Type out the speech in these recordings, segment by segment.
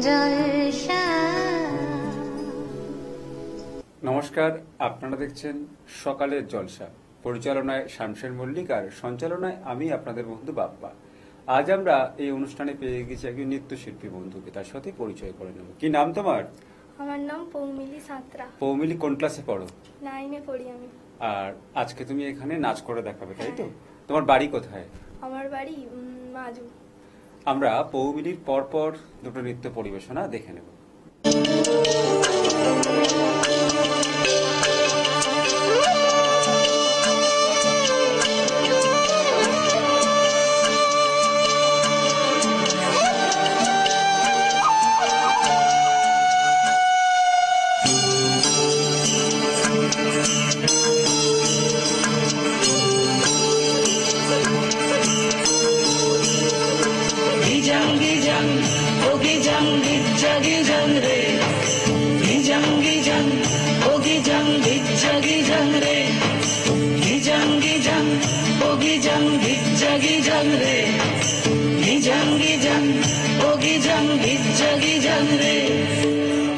জলসা। নমস্কার, আপনারা দেখছেন সকালের জলসা। পরিচালনায় শামশের মল্লিক আর সঞ্চালনায় আমি আপনাদের বন্ধু বাপ্পা। আজ আমরা এই অনুষ্ঠানে পেয়ে গেছি একজন নৃত্যশিল্পী বন্ধুকে, তার সাথে পরিচয় করে নেব। কি নাম তোমার? আমার নাম পৌমিলি সাঁতরা। পৌমিলি কোন ক্লাসে পড়ো? 9-এ পড়ি আমি। আর আজকে তুমি এখানে নাচ করে দেখাবে, তাই তো? তোমার বাড়ি কোথায়? আমার বাড়ি মাজু। আমরা পৌমিলির পরপর দুটো নৃত্য পরিবেশনা দেখে নেব।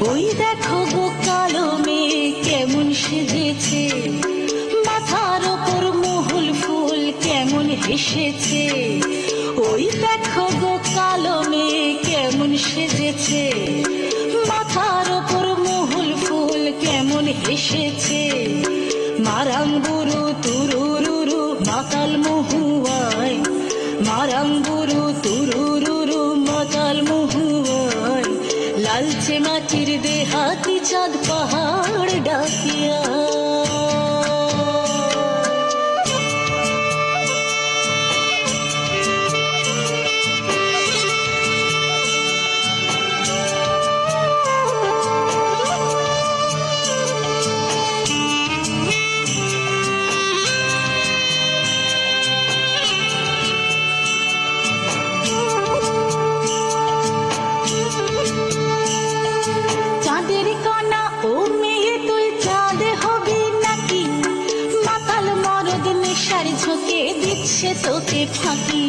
ওই দেখো গো কালো মেয়ে কেমন সেজেছে, মাথার ওপর মহুল ফুল কেমন হেসেছে। ওই দেখো গো কালো মেয়ে কেমন সেজেছে, মাথার ওপর মহুল ফুল কেমন হেসেছে। মারাঙ্গুরু তুরুরুরু মাতাল মহুয়ায়, মারাঙ্গুরু তুরুরুরু মাতাল মহুয়ায়। লালচে মাটির দেহাতি চাঁদ পাহাড় ডাকিয়া। চাঁদের কণা ও মেয়ে তুই চাঁদ হবি নাকি, মাতাল মরদ নেশার ঝোঁকে দিচ্ছে তোকে ফাঁকি।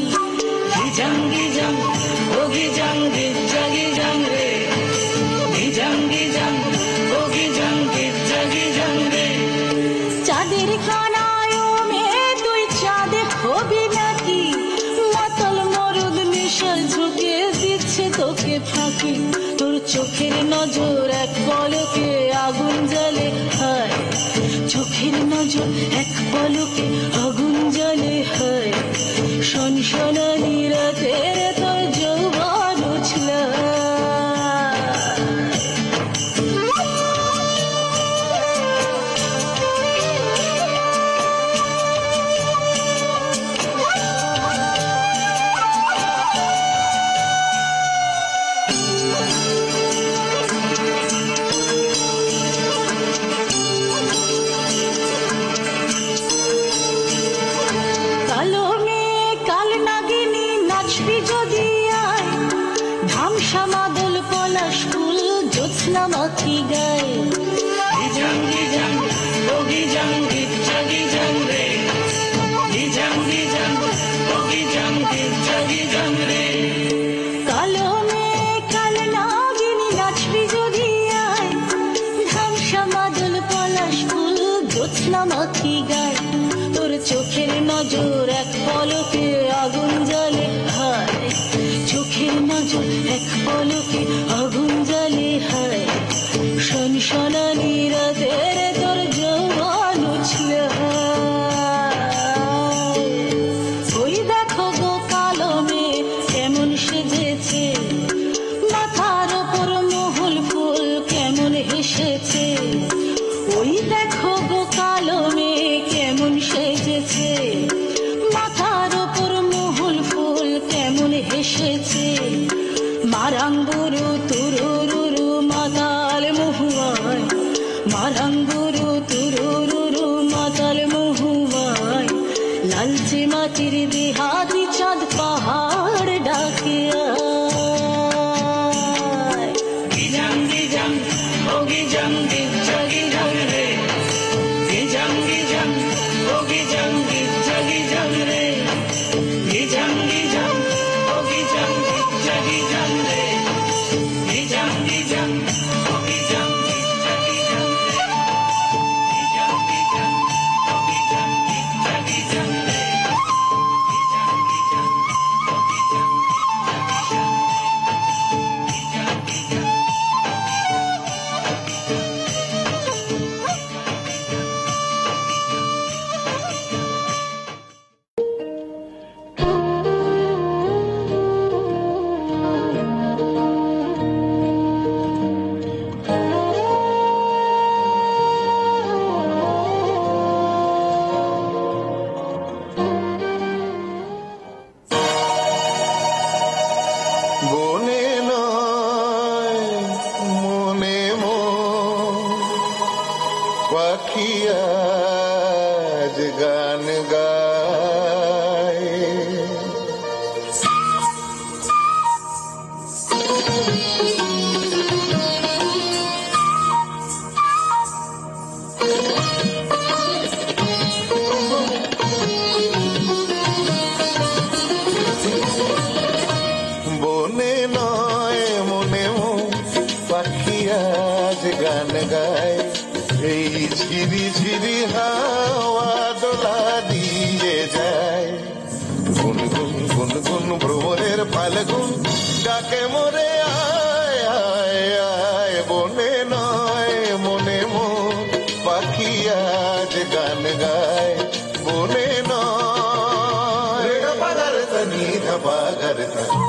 চাঁদের কণায় ও মেয়ে তুই চাঁদ হবি নাকি, মাতাল মরদ নেশার ঝোঁকে দিচ্ছে তোকে ফাঁকি। তোর চোখের নজর এক পলকে আগুন জ্বলে হয়, চোখের নজর এক পলকে আগুন জ্বলে হয়। সনসনানি রাতের তোর যৌবন উছল। কালো মেয়ে কাল নাগিনী নাচবি যদি আয়, ধামসা মাদল পলাশ ফুল জ্যোৎস্না মাখি গায়। কালো মেয়ে কাল নাগিনী নাচবি যদি আয়, ধামসা মাদল পলাশ ফুল জ্যোৎস্না মাখি গায়। তোর চোখের নজর এক পলকে আগুন জ্বলে হয়, চোখের নজর এক পলকে আগুন জ্বলে হয়। সনসনানি রাতের তোর যৌবন উছল। ওই দেখো গো কালো মেয়ে কেমন সেজেছে, মাথার ওপর মহুল ফুল কেমন হেসেছে। ওই দেখো গো কালো মেয়ে কেমন সেজেছে, মাথার ওপর মহুল ফুল কেমন হেসেছে। মারাঙ্গুরু তুরুরুরু মাতাল মহুয়ায়, মারাঙ্গুরু তুরুরুরু মাতাল মহুয়ায়। লালচে মাটির দেহাতি চাঁদ পাহাড় ডাকিয়া। He গান গায়, এই ঝিরি ঝিরি হাওয়া দোলা দিয়ে যায়। গুনগুন গুনগুন ভ্রমরের ফাল্গুন ডাকে মোরে আয় আয় আয়, বনে নয় মনে মন পাখি আজ গান গায়, বনে নয় পাগার তনি ধপাগার তনি।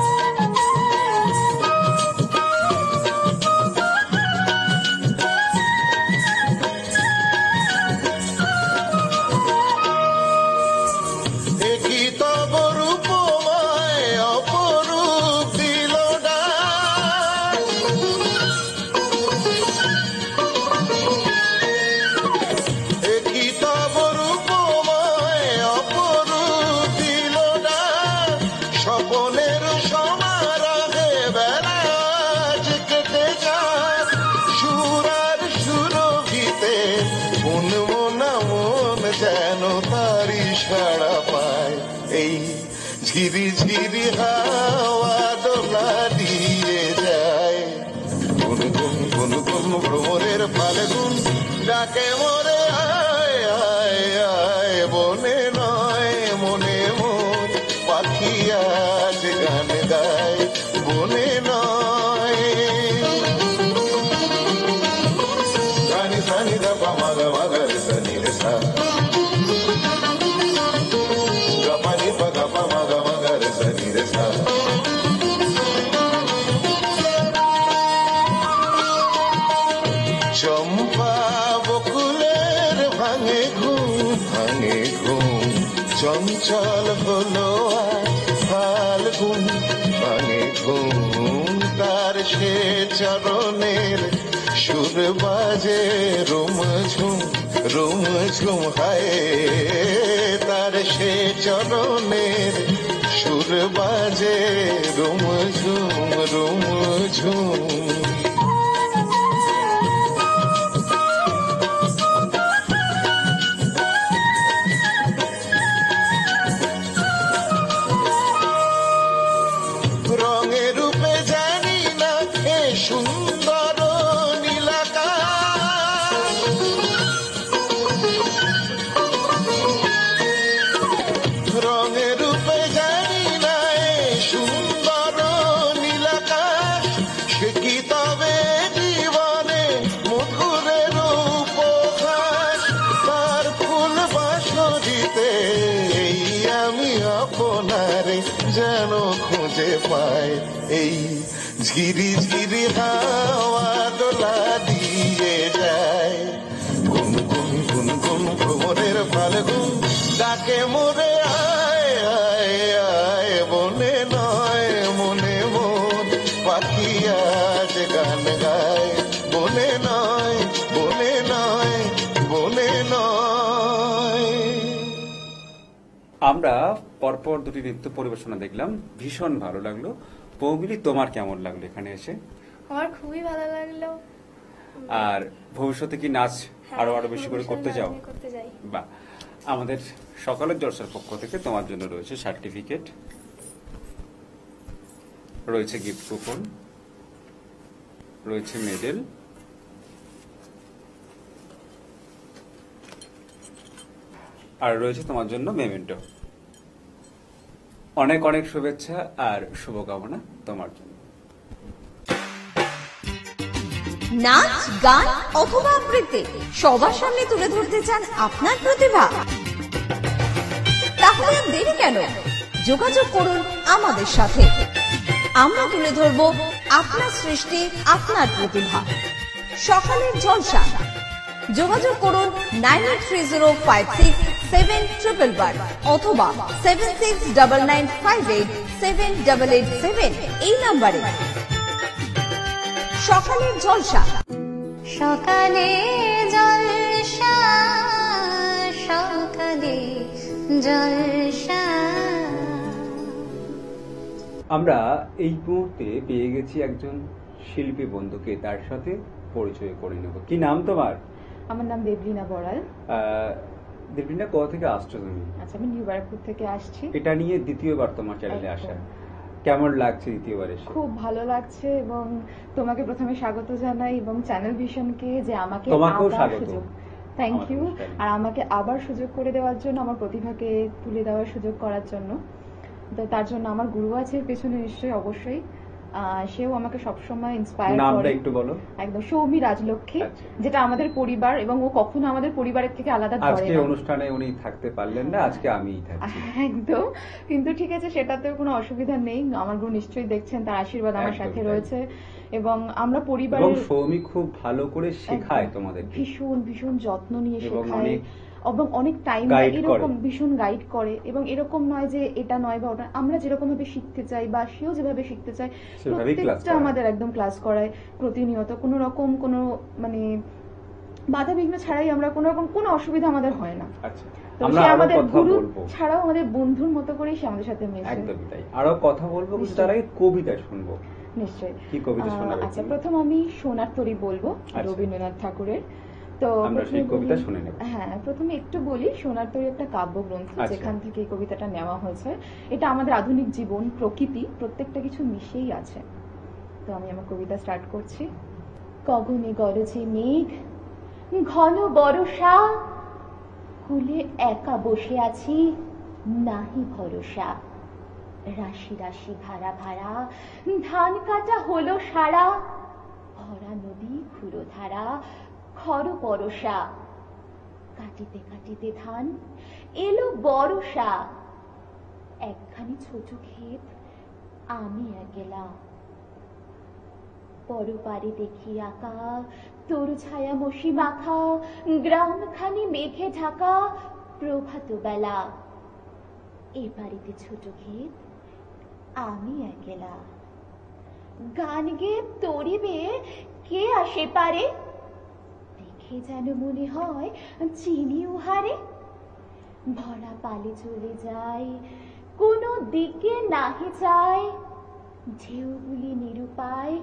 যেন তারি সাড়া পায়, এই ঝিরি ঝিরি হাওয়া দোলা দিয়ে যায়। গুনগুন গুনগুন ভ্রমরের ফাল্গুন ডাকে মোরে আয় আয় আয়, বনে নয় মনে মন পাখি আজ গান গায়, বনে নয়। সানি সানি দপা মাগা মাগা রে সানি রে সা, চম্পা বকুলের ভাঙে ঘুম, চঞ্চল হলো ফাল্গুন ভাঙে ঘুম, তার সে চরণের সুর বাজে রুম ঝুম হায়, তার সে চরণের সুর বাজে রুম ঝুম। রঙে রূপে জানি না এ সুন্দর নীলাকাশ, রঙে রূপে জানি না এ সুন্দর নীলাকাশ, সে কি তবে জীবনে মধুরের উপহাস, তার ফুল বাঁশরিতে এই আমি আপনারে যেন খুঁজে পায়, এই ঝিরি ঝিরি হাওয়া দোলা দিয়ে যায়। গুনগুন গুনগুন ভ্রমরের ফাল্গুন ডাকে মোরে আয় আয় আয়, বনে নয় মনে মন পাখি আজ গান গায়, বনে নয় বনে নয় বনে নয়। আমরা পরপর দুটি নৃত্য পরিবেশনা দেখলাম, ভীষণ ভালো লাগলো। পৌমিলি, তোমার কেমন লাগলো এখানে এসে? আমার খুবই ভালো লাগলো। আর ভবিষ্যতে কি নাচ আরো বেশি করে করতে চাও? করতে চাই। বাহ, আমাদের সকালের জলসার পক্ষ থেকে তোমার জন্য রয়েছে সার্টিফিকেট, রয়েছে গিফট কুপন, রয়েছে মেডেল, আর রয়েছে তোমার জন্য মেমেন্টো। অনেক অনেক শুভেচ্ছা আর শুভকামনা তোমার জন্য। নাচ, গান অথবা আবৃত্তি সবার সামনে তুলে ধরতে চান আপনার প্রতিভা? তাহলে আর দেরি কেন? যোগাযোগ করুন আমাদের সাথে। আমরা তুলে ধরব আপনার সৃষ্টি, আপনার প্রতিভা। সকালের জলসা। যোগাযোগ করুন 9830567111 অথবা 7699587887 এই নম্বরে। সকালের জলসা। সকালে জলসা, সকালে জলসা। আমরা এই মুহূর্তে পেয়ে গেছি একজন শিল্পী বন্ধুকে, তার সাথে পরিচয় করে নেব। কি নাম তোমার? আমার নাম দেবলীনা বড়াল। দেবলীনা, কোথা থেকে আসছো তুমি? আচ্ছা, আমি নিউ ব্যারাকপুর থেকে আসছি। এটা নিয়ে দ্বিতীয়বার তোমার চ্যানেলে আসা। কেমন লাগছে দ্বিতীয়বার এসে? খুব ভালো লাগছে এবং তোমাকে প্রথমে স্বাগত জানাই এবং চ্যানেল ভিশনকে যে আমাকে তোমাকেও আবার স্বাগত। সুযোগ, থ্যাংক আমার ইউ, অনুষ্ঠানে। আর আমাকে আবার সুযোগ করে দেওয়ার জন্য, আমার প্রতিভাকে তুলে দেওয়ার সুযোগ করার জন্য। তো তার জন্য আমার গুরু আছে পেছনে নিশ্চয়ই, অবশ্যই। সেও আমাকে সবসময় ইন্সপায়ার নামটা করে। একটু বলো। একদম সৌমি রাজলক্ষ্মী, আচ্ছা। যেটা আমাদের পরিবার এবং ও কখনো আমাদের পরিবারের থেকে আলাদা ধরে আজকে না। অনুষ্ঠানে উনি থাকতে পারলেন না, আজকে আমিই থাকছি। একদম, কিন্তু ঠিক আছে, সেটাতেও কোনো অসুবিধা নেই। আমার গুরু নিশ্চয়ই দেখছেন, তার আশীর্বাদ আমার একদম সাথে তাই। রয়েছে এবং আমরা এবং পরিবারের সৌমি খুব ভালো করে শেখায় একদম, তোমাদেরকে। ভীষণ ভীষণ যত্ন নিয়ে এবং শেখায় অনেক এবং অনেক টাইম guide এরকম করে। ভীষণ গাইড করে এবং এরকম নয় যে এটা নয় বা ওটা, আমরা যেরকম ভাবে শিখতে চাই বা সেও যেভাবে শিখতে চায় সেভাবেই class প্রত্যেকটা করায়। আমাদের একদম ক্লাস করায় প্রতিনিয়ত। কোনো রকম কোনো মানে বাধা বিঘ্ন ছাড়াই আমরা কোনো রকম কোনো অসুবিধা আমাদের হয় না। আচ্ছা, তো আমরা সে আরো আমাদের কথা গুরু বলবো। ছাড়াও আমাদের বন্ধুর মতো করেই সে আমাদের সাথে মেশে। একদমই তাই, আরো কথা বলবো, কিন্তু তার আগে কবিতা শুনবো। নিশ্চয়ই। কি কবিতা শোনাবে আচ্ছা, তুমি? প্রথম আমি সোনার তরী বলবো, আচ্ছা। রবীন্দ্রনাথ ঠাকুরের। তো আমরা সেই প্রথমে কবিতা বলি- শুনে নেব। হ্যাঁ, প্রথমে একটু বলি, সোনার তরী একটা কাব্যগ্রন্থ, আচ্ছা। যেখান থেকে এই কবিতাটা নেওয়া হয়েছে। এটা আমাদের আধুনিক জীবন, প্রকৃতি, প্রত্যেকটা কিছু মিশেই আছে। তো আমি আমার কবিতা স্টার্ট করছি। গগনে গরজে মেঘ, ঘন বরষা, কুলে একা বসে আছি, নাহি ভরসা। রাশি রাশি ভাড়া ভাড়া, ধান কাটা হলো সারা, ভরা নদী খুঁড়ো ধারা, খর পরশা। কাটিতে কাটিতে ধান এলো বরষা, একখানি ছোট ক্ষেত আমি একলা। পরপারে দেখি আঁকা তোর ছায়া মশি মাখা, গ্রামখানি মেঘে ঢাকা, প্রভাত বেলা। এ বাড়িতে ছোট ক্ষেত আমি একলা। গান গেয়ে তরিবে কে আসে পারে, দেখে যেন মনে হয় চিনি উহারে। ভরা পালে চলে যায়, কোনো দিকে নাহি যায়, ঢেউগুলি নিরুপায়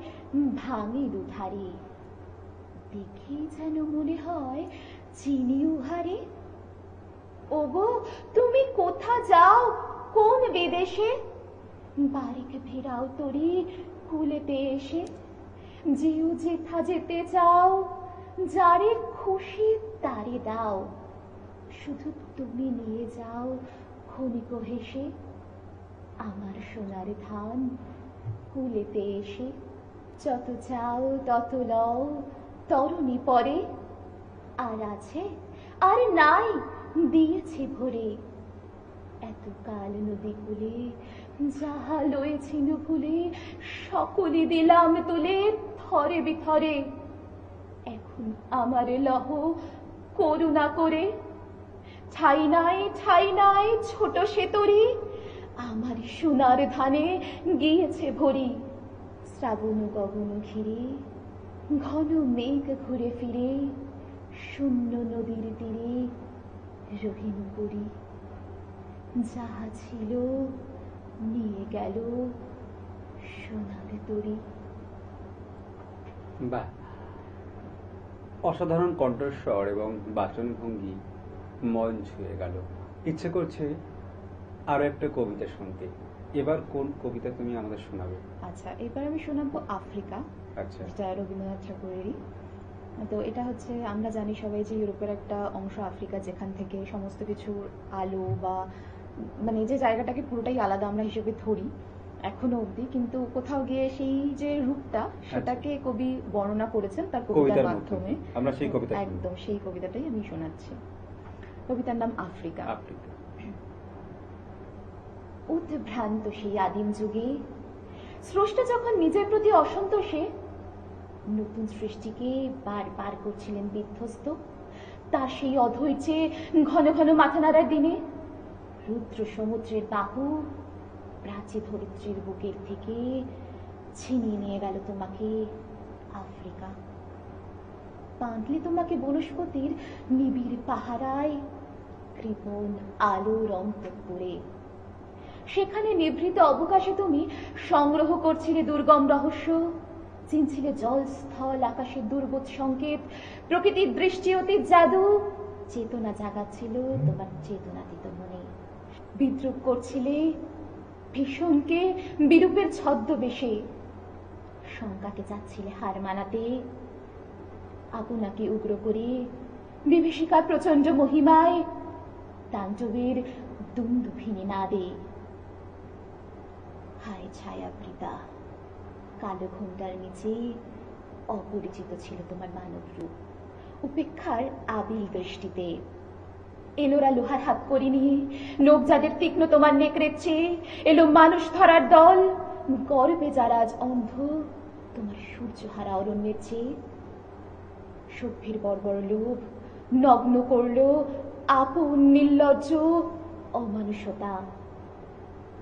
ভাঙে দুধারে। দেখে যেন মনে হয় চিনি উহারে। ওগো তুমি কোথা যাও, কোন বিদেশে, বাড়িকে ফেরাও তরি কুলেতে এসে। যেও যেথা যেতে চাও, যারে খুশি তারে দাও, শুধু তুমি নিয়ে যাও ক্ষণিক হেসে, আমার সোনার ধান কুলেতে এসে। যত চাও তত লও তরুণী পরে, আর আছে আর নাই দিয়েছে ভরে। এতকাল নদী কূলে যাহা লয়েছিল ভুলে, সকলে দিলাম তুলে থরে বিথরে। এখন আমার লহ করুণা করে, ঠাই নাই ছোট সে তরি, আমার সোনার ধানে গিয়েছে ভরি। শ্রাবণ গগন ঘিরে ঘন মেঘ ঘুরে ফিরে, শূন্য নদীর তীরে রহিন পুরী। যাহা ছিল নিয়ে গেল সোনার তরী। বাহ, অসাধারণ কণ্ঠস্বর এবং বাচনভঙ্গি মন ছুঁয়ে গেল। ইচ্ছে করছে আরো একটা কবিতা শুনতে। এবার কোন কবিতা তুমি আমাদের শোনাবে? আচ্ছা, এবার আমি শোনাবো আফ্রিকা, আচ্ছা, যেটা রবীন্দ্রনাথ ঠাকুরেরই। তো এটা হচ্ছে, আমরা জানি সবাই যে ইউরোপের একটা অংশ আফ্রিকা, যেখান থেকে সমস্ত কিছুর আলো বা মানে যে জায়গাটাকে পুরোটাই আলাদা আমরা হিসেবে ধরি এখনো অবধি, কিন্তু কোথাও গিয়ে সেই যে রূপটা, সেটাকে কবি বর্ণনা করেছেন তার কবিতার কবিতার মাধ্যমে। মাধ্যমে আমরা সেই কবিতা শুনবো। একদম সেই কবিতাটাই আমি শোনাচ্ছি। কবিতার নাম আফ্রিকা। আফ্রিকা। উদ্ভ্রান্ত সেই আদিম যুগে স্রষ্টা যখন নিজের প্রতি অসন্তোষে নতুন সৃষ্টিকে বারবার করছিলেন বিধ্বস্ত, তার সেই অধৈর্যে ঘন ঘন মাথা নাড়ার দিনে রুদ্র সমুদ্রের বাহু প্রাচী ধরিত্রীর বুকের থেকে ছিনিয়ে নিয়ে গেল তোমাকে আফ্রিকা। বাঁধলে তোমাকে বনস্পতির নিবিড় পাহারায়, কৃপণ আলোর অন্তঃপুরে। সেখানে নিভৃত অবকাশে তুমি সংগ্রহ করছিলে দুর্গম রহস্য, চিনছিলে জল স্থল আকাশের দুর্বোধ সংকেত, প্রকৃতির দৃষ্টি অতীত জাদু, চেতনা জাগাচ্ছিল তোমার চেতনাতীত মনে। বিদ্রুপ করছিলে ভীষণকে বিরূপের ছদ্মবেশে শঙ্কাকে যাচ্ছিলে হার মানাতে, আপনাকে উগ্র করে বিভীষিকার প্রচন্ড মহিমায় তাণ্ডবের দুন্দুভিনী নাদে। হায় ছায়াবৃতা, কালো ঘোমটার নিচে অপরিচিত ছিল তোমার মানব রূপ। উপেক্ষার আবিল দৃষ্টিতে এলোরা লোহার হাত করে নিয়ে, লোক যাদের তীক্ষ্ণ তোমার নেকড়েছে, এলো মানুষ ধরার দল, গর্বে যারা আজ অন্ধ তোমার সূর্যহারা অরণ্যের চেয়ে। সভ্যের বর্বর লোভ নগ্ন করল আপন নির্লজ্জ অমানুষতা।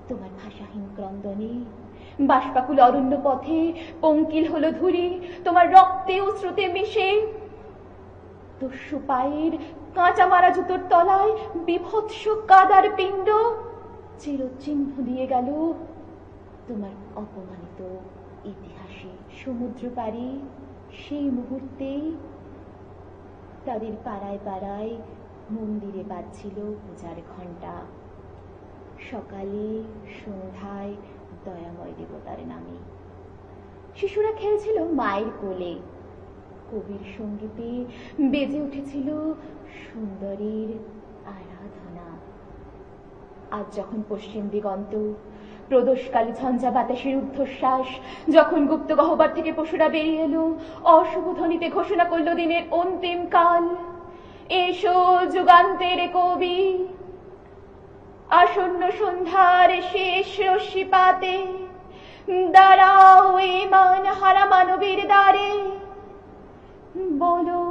তোমার ভাষাহীন ক্রন্দনে বাষ্পাকুল অরণ্য পথে পঙ্কিল হলো ধুলি, তোমার রক্তে ও স্রোতে মিশে। দস্যু পায়ের কাঁচা মারা জুতোর তলায় বিভৎস কাদার পিণ্ড চিরচিহ্ন দিয়ে গেল তোমার অপমানিত ইতিহাসে। সমুদ্র পাড়ে সেই মুহূর্তেই তাদের পাড়ায় পাড়ায় মন্দিরে বাজছিল পূজার ঘণ্টা। সকালে সন্ধ্যায় দয়াময় দেবতার নামে শিশুরা খেলছিল মায়ের কোলে। কবির সঙ্গীতে বেজে উঠেছিল সুন্দরীর আরাধনা। আজ যখন পশ্চিম দিগন্ত প্রদোষকালী ঝঞ্ঝা বাতাসের ঊর্ধ্বশ্বাস, যখন গুপ্ত গহ্বর থেকে পশুরা বেরিয়ে এলো, অশুভ ধ্বনিতে ঘোষণা করল দিনের অন্তিম কাল। এসো যুগান্তের কবি, আসন্ন সন্ধ্যার শেষ রশ্মিপাতে দাঁড়াও এই মান হারা মানবীর দ্বারে। বলো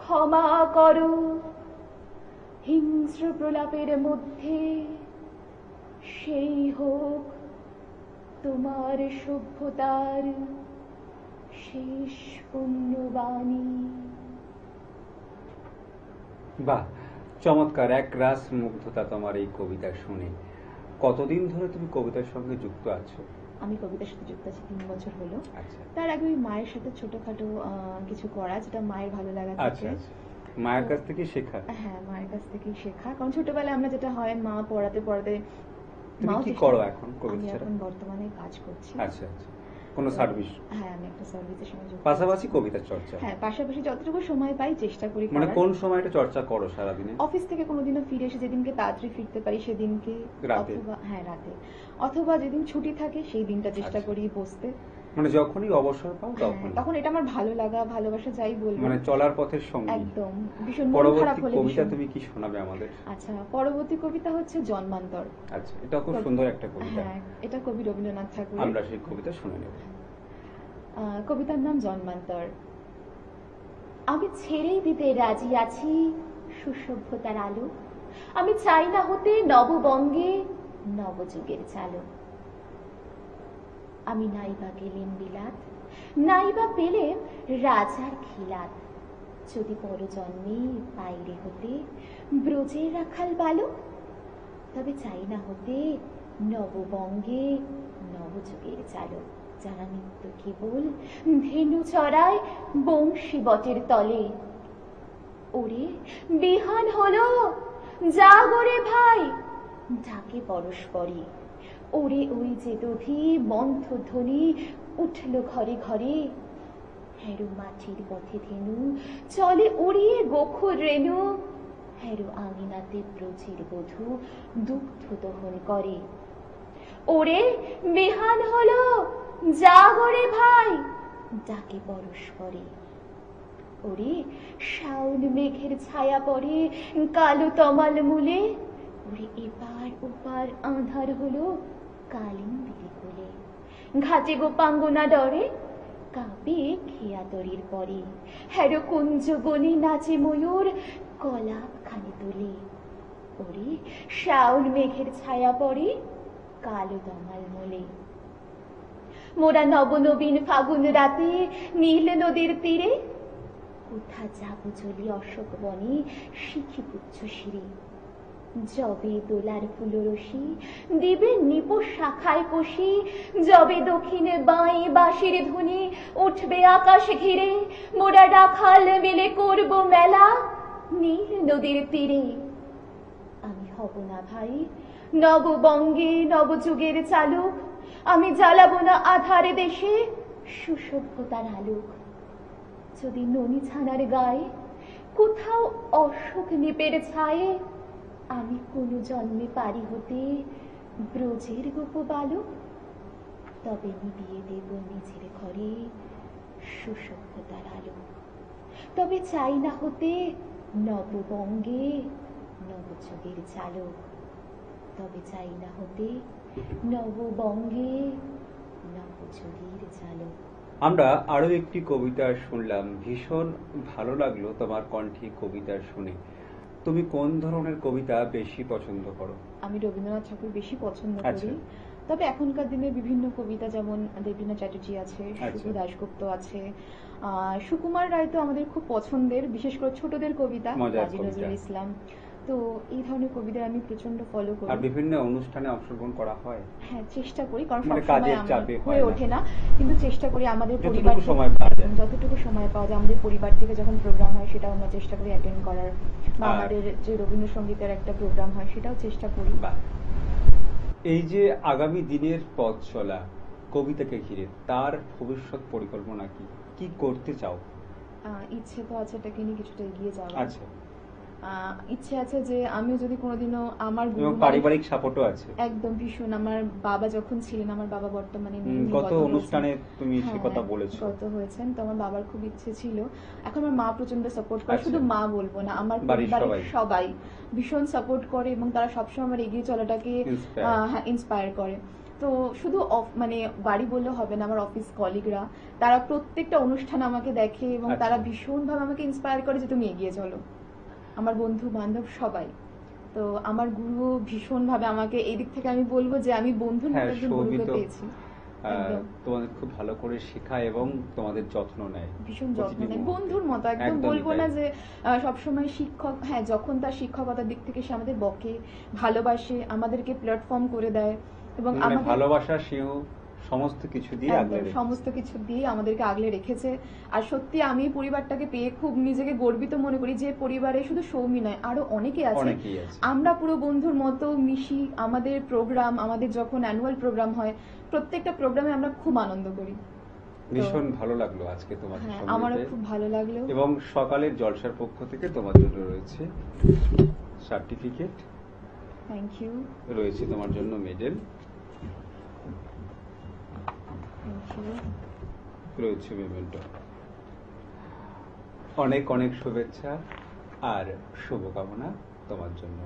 ক্ষমা করো, হিংস্র প্রলাপের মধ্যে সেই হোক তোমার সভ্যতার শেষ পুণ্যবাণী। বাহ, চমৎকার এক রাস মুগ্ধতা তোমার এই কবিতা শুনে। কতদিন ধরে তুমি কবিতার সঙ্গে যুক্ত আছো? আমি কবিতার সাথে যুক্ত আছি 3 বছর হলো। আচ্ছা, তার আগে ওই মায়ের সাথে ছোটখাটো কিছু করা, যেটা মায়ের ভালো লাগা আচ্ছা থেকে। আচ্ছা, মায়ের কাছ থেকে শেখা। হ্যাঁ, মায়ের কাছ থেকেই শেখা। কারণ ছোটবেলায় আমরা যেটা হয়, মা পড়াতে পড়াতে। তুমি কি করো এখন কবিতা আমি ছাড়া? এখন বর্তমানে কাজ করছি। আচ্ছা আচ্ছা, কোনো সার্ভিস? হ্যাঁ, আমি একটা সার্ভিসের সঙ্গে যুক্ত। পাশাপাশি কবিতা চর্চা? হ্যাঁ, পাশাপাশি যতটুকু সময় পাই চেষ্টা করি মানে করার। কোন সময়টা চর্চা করো সারাদিনে? অফিস থেকে কোনোদিনও ফিরে এসে যেদিনকে তাড়াতাড়ি ফিরতে পারি সেদিনকে, রাতে? অথবা হ্যাঁ রাতে, অথবা যেদিন ছুটি থাকে সেই দিনটা চেষ্টা আচ্ছা। করি বসতে। মানে যখনই অবসর পাও হ্যাঁ, তখন? তখন এটা আমার ভালো লাগা, ভালোবাসা যাই বলবো, মানে চলার পথের সঙ্গী। একদম। ভীষণ মন খারাপ পরবর্তী হলে কবিতা ভীষণ। তুমি কি শোনাবে আমাদের? আচ্ছা, পরবর্তী কবিতা হচ্ছে জন্মান্তর। আচ্ছা, এটা খুব সুন্দর একটা কবিতা। হ্যাঁ, এটা কবি রবীন্দ্রনাথ ঠাকুর। আমরা সেই কবিতা শুনে নেব। কবিতার নাম জন্মান্তর। আমি ছেড়েই দিতে রাজি আছি সুসভ্যতার আলো, আমি চাই না হতে নববঙ্গে নবযুগের চালক। আমি নাইবা গেলেম বিলাত, নাইবা পেলেম রাজার খিলাত, যদি পরজন্মে বাইরে হতে ব্রজের রাখাল বালক, তবে চাই না হতে নববঙ্গে নবযুগের চালক। যারা নিত্য কেবল ধেনু চড়ায় বংশী বটের তলে। ওরে বিহান হলো, জাগরে ভাই, ডাকে পরস্পরে। ওরে ওই যে দধি মন্থধ্বনি উঠল ঘরে ঘরে। হেরো মাটির পথে ধেনু চলে উড়িয়ে গোখুর রেণু, হেরো আঙিনাতে ব্রজের বধূ দুগ্ধ দহন করে। ওরে বিহান হলো, জাগরে ভাই, ডাকে পরস্পরে। ওরে শাওন মেঘের ছায়া পড়ে কালো তমাল মূলে, ওরে এপার ওপার আঁধার হলো কালিন্দির কোলে। ঘাটে গোপাঙ্গনা ডরে কাঁপে খেয়া তরির পরে, হ্যারো কুঞ্জ গনি নাচে ময়ূর কলাপ খানি তুলে। ওরে শাওন মেঘের ছায়া পড়ে কালো তমাল মূলে। মোরা নবনবীন ফাগুন রাতে নীল নদীর তীরে, কোথা যাবো চলি অশোক বনে শিখি পুচ্ছ শিরে। যবে দোলার ফুলরসি দিবে নিপ শাখায় কষি, যবে দক্ষিণে বাঁয়ে বাঁশির ধ্বনি উঠবে আকাশ ঘিরে, মোরা রাখাল মিলে করব মেলা নীল নদীর তীরে। আমি হব না ভাই নববঙ্গে নবযুগের চালক, আমি জ্বালাবো না আধারে দেশে সুসভ্যতার আলোক। যদি ননি ছানার গায়ে কোথাও অশোক নিপের ছায়ে, আমি কোনো জন্মে পারি হতে ব্রজের গোপ বালক, তবে নিবিয়ে দেব নিজের ঘরে সুসভ্যতার আলো। তবে চাই না হতে নববঙ্গে নবযুগের চালক, তবে চাই না হতে নববঙ্গে নবযুগের চালক। আমরা আরো একটি কবিতা শুনলাম, ভীষণ ভালো লাগলো তোমার কণ্ঠে কবিতা শুনে। তুমি কোন ধরনের কবিতা বেশি পছন্দ করো? আমি রবীন্দ্রনাথ ঠাকুর বেশি পছন্দ আচ্ছা। করি, তবে এখনকার দিনে বিভিন্ন কবিতা যেমন দেবলীনা চ্যাটার্জি আছে, আচ্ছা। শুভ দাশগুপ্ত আছে, সুকুমার রায় তো আমাদের খুব পছন্দের, বিশেষ করে ছোটদের কবিতা, মজার কাজী কবিতা। নজরুল ইসলাম। তো এই ধরনের কবিতা আমি প্রচন্ড ফলো করি। আর বিভিন্ন অনুষ্ঠানে অংশগ্রহণ করা হয়? হ্যাঁ, চেষ্টা করি, কারণ মানে সবসময় কাজের আমার চাপে হয় হয়ে না। ওঠে না, কিন্তু চেষ্টা করি আমাদের যতটুকু পরিবার সময় পাওয়া যায়। যতটুকু সময় পাওয়া যায় আমাদের পরিবার থেকে যখন প্রোগ্রাম হয় সেটাও আমরা চেষ্টা করি অ্যাটেন্ড করার, বা আর- আমাদের যে রবীন্দ্রসঙ্গীতের একটা প্রোগ্রাম হয় সেটাও চেষ্টা করি। বাহ। এই যে আগামী দিনের পথ চলা কবিতাকে ঘিরে, তার ভবিষ্যৎ পরিকল্পনা কি, কি করতে চাও? ইচ্ছে তো আছে এটাকে নিয়ে কিছুটা এগিয়ে যাওয়া। আচ্ছা। ইচ্ছে আছে যে আমিও যদি কোনোদিনও আমার এবং গুরু পারিবারিক সাপোর্টও আছে। একদম ভীষণ, আমার বাবা যখন ছিলেন, আমার বাবা বর্তমানে নেই, উনি গত হয়েছেন। অনুষ্ঠানে তুমি সে হ্যাঁ, কথা বলেছো। গত হয়েছেন, তো আমার বাবার খুব ইচ্ছে ছিল। এখন আমার মা প্রচন্ড সাপোর্ট করে, আচ্ছা। শুধু মা বলবো না, আমার বাড়ির পরিবারের সবাই। সবাই ভীষণ সাপোর্ট করে এবং তারা সবসময় আমার এগিয়ে চলাটাকে Inspire। ইন্সপায়ার করে। তো শুধু মানে বাড়ি বললে হবে না, আমার অফিস কলিগরা তারা প্রত্যেকটা অনুষ্ঠান আমাকে দেখে এবং আচ্ছা। তারা ভীষণভাবে আমাকে ইন্সপায়ার করে যে তুমি এগিয়ে চলো। আমার বন্ধু বান্ধব সবাই, তো আমার গুরু ভীষণ ভাবে আমাকে, এই দিক থেকে আমি বলবো যে আমি বন্ধুর হ্যাঁ, মতো একজন গুরুকে সৌমিত পেয়েছি। একদম। তোমাদের খুব ভালো করে শেখায় এবং তোমাদের যত্ন নেয়, ভীষণ যত্ন প্রতিটি নেয়, মুহূর্তে। বন্ধুর মতো একদম। একদমই বলবো তাই। না যে সবসময় শিক্ষক, হ্যাঁ যখন তার শিক্ষকতার দিক থেকে সে আমাদের বকে, ভালোবাসে, আমাদেরকে প্ল্যাটফর্ম করে দেয় এবং মানে আমাদের ভালোবাসা স্নেহ সমস্ত কিছু দিয়ে আগলে একদম রেখেছে। সমস্ত কিছু দিয়ে আমাদেরকে আগলে রেখেছে। আর সত্যি আমি পরিবারটাকে পেয়ে খুব নিজেকে গর্বিত মনে করি যে পরিবারে শুধু সৌমি নয়, আরো অনেকে আছে। অনেকেই আছে। আমরা পুরো বন্ধুর মতো মিশি, আমাদের প্রোগ্রাম, আমাদের যখন অ্যানুয়াল প্রোগ্রাম হয় প্রত্যেকটা প্রোগ্রামে আমরা খুব আনন্দ করি। ভীষণ ভালো লাগলো আজকে তোমাদের হ্যাঁ, সঙ্গে আমারও পেয়ে। খুব ভালো লাগলো। এবং সকালের জলসার পক্ষ থেকে তোমার জন্য রয়েছে সার্টিফিকেট, থ্যাংক ইউ, রয়েছে তোমার জন্য মেডেল, থ্যাংক ইউ। রয়েছে মেমেন্টো। অনেক অনেক শুভেচ্ছা আর শুভকামনা তোমার জন্য।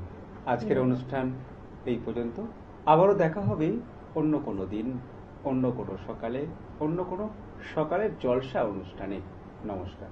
আজকের অনুষ্ঠান এই পর্যন্ত। আবারও দেখা হবে অন্য কোনো দিন, অন্য কোনো সকালে, অন্য কোনো সকালের জলসা অনুষ্ঠানে। নমস্কার।